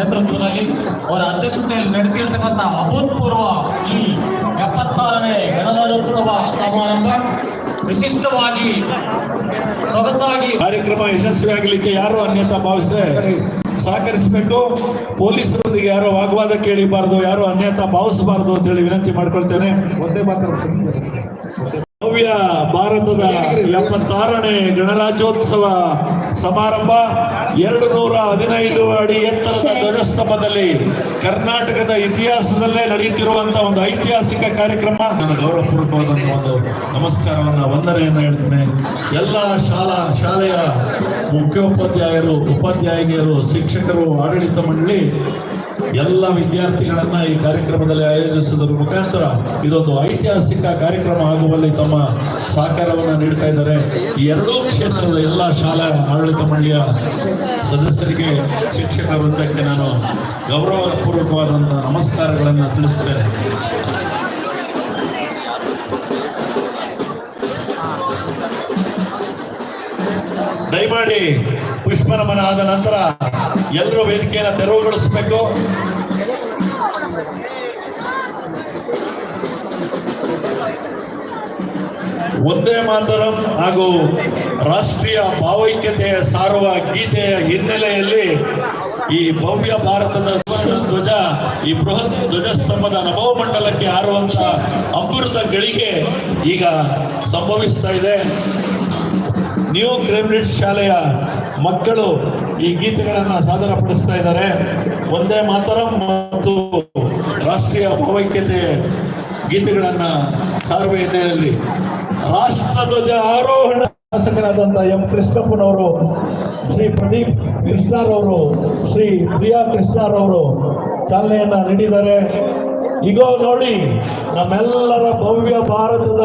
ನೇತೃತ್ವದಲ್ಲಿ ಅವರ ಅಧ್ಯಕ್ಷತೆಯಲ್ಲಿ ನಡೆದಿರತಕ್ಕಂಥ ಅಭೂತಪೂರ್ವ ಈ 76ನೇ ಗಣರಾಜ್ಯೋತ್ಸವ ಸಮಾರಂಭ ವಿಶಿಷ್ಟವಾಗಿ ಸೊಗಸಾಗಿ ಕಾರ್ಯಕ್ರಮ ಯಶಸ್ವಿಯಾಗಲಿಕ್ಕೆ ಯಾರು ಅನ್ಯತಾ ಭಾವಿಸದೆ ಸಹಕರಿಸಬೇಕು. ಪೊಲೀಸರೊಂದಿಗೆ ಯಾರೋ ವಾಗ್ವಾದ ಕೇಳಿಬಾರದು, ಯಾರು ಅನ್ಯತಾ ಭಾವಿಸಬಾರದು ಅಂತ ಹೇಳಿ ವಿನಂತಿ ಮಾಡ್ಕೊಳ್ತೇನೆ. ಭವ್ಯ ಭಾರತದ 76ನೇ ಗಣರಾಜ್ಯೋತ್ಸವ ಸಮಾರಂಭ 215 ಅಡಿ ಎತ್ತರದ ಧ್ವಜಸ್ತಂಭದಲ್ಲಿ ಕರ್ನಾಟಕದ ಇತಿಹಾಸದಲ್ಲೇ ನಡೆಯುತ್ತಿರುವಂತಹ ಒಂದು ಐತಿಹಾಸಿಕ ಕಾರ್ಯಕ್ರಮ. ನಾನು ಗೌರವಪೂರ್ವಕವಾದಂತಹ ಒಂದು ನಮಸ್ಕಾರವನ್ನ ವಂದನೆಯನ್ನ ಹೇಳ್ತೇನೆ. ಎಲ್ಲ ಶಾಲೆಯ ಮುಖ್ಯೋಪಾಧ್ಯಾಯರು, ಉಪಾಧ್ಯಾಯಿನಿಯರು, ಶಿಕ್ಷಕರು, ಆಡಳಿತ ಮಂಡಳಿ ಎಲ್ಲ ವಿದ್ಯಾರ್ಥಿಗಳನ್ನ ಈ ಕಾರ್ಯಕ್ರಮದಲ್ಲಿ ಆಯೋಜಿಸುವುದರ ಮುಖಾಂತರ ಇದೊಂದು ಐತಿಹಾಸಿಕ ಕಾರ್ಯಕ್ರಮ ಆಗುವಲ್ಲಿ ತಮ್ಮ ಸಹಕಾರವನ್ನ ನೀಡ್ತಾ ಇದ್ದಾರೆ. ಈ ಎರಡೂ ಕ್ಷೇತ್ರದ ಎಲ್ಲ ಶಾಲಾ ಆಡಳಿತ ಮಂಡಳಿಯ ಸದಸ್ಯರಿಗೆ, ಶಿಕ್ಷಕ ವೃಂದಕ್ಕೆ ನಾನು ಗೌರವಪೂರ್ವಕವಾದಂತಹ ನಮಸ್ಕಾರಗಳನ್ನು ತಿಳಿಸ್ತೇನೆ. ದಯಮಾಡಿ ಪುಷ್ಪ ನಮನ ಆದ ನಂತರ ಎಲ್ಲರೂ ವೇದಿಕೆಯನ್ನು ತೆರವುಗೊಳಿಸಬೇಕು. ಒಂದೇ ಮಾತರಂ ಹಾಗೂ ರಾಷ್ಟ್ರೀಯ ಭಾವೈಕ್ಯತೆಯ ಸಾರುವ ಗೀತೆಯ ಹಿನ್ನೆಲೆಯಲ್ಲಿ ಈ ಭವ್ಯ ಭಾರತದ ಧ್ವಜ, ಈ ಬೃಹತ್ ಧ್ವಜಸ್ತಂಭದ ನಭೋಮಂಡಲಕ್ಕೆ ಹಾರುವಂತ ಅಮೃತ ಗಳಿಗೆ ಈಗ ಸಂಭವಿಸ್ತಾ ಇದೆ. ನ್ಯೂ ಕ್ರೇಮ್ರಿಡ್ಜ್ ಶಾಲೆಯ ಮಕ್ಕಳು ಈ ಗೀತೆಗಳನ್ನು ಸಾದರಪಡಿಸ್ತಾ ಇದ್ದಾರೆ. ಒಂದೇ ಮಾತರಂ ಮತ್ತು ರಾಷ್ಟ್ರೀಯ ಭಾವೈಕ್ಯತೆ ಗೀತೆಗಳನ್ನ ಸಾರುವ ಹಿನ್ನೆಲೆಯಲ್ಲಿ ರಾಷ್ಟ್ರಧ್ವಜ ಆರೋಹಣ ಶಾಸಕರಾದಂತಹ ಎಂ ಕೃಷ್ಣಪ್ಪನವರು, ಶ್ರೀ ಪ್ರದೀಪ್ ಕೃಷ್ಣರವರು, ಶ್ರೀ ಪ್ರಿಯಾ ಕೃಷ್ಣರವರು ಚಾಲನೆಯನ್ನ ನೀಡಿದ್ದಾರೆ. ಈಗ ನೋಡಿ, ನಮ್ಮೆಲ್ಲರ ಭವ್ಯ ಭಾರತದ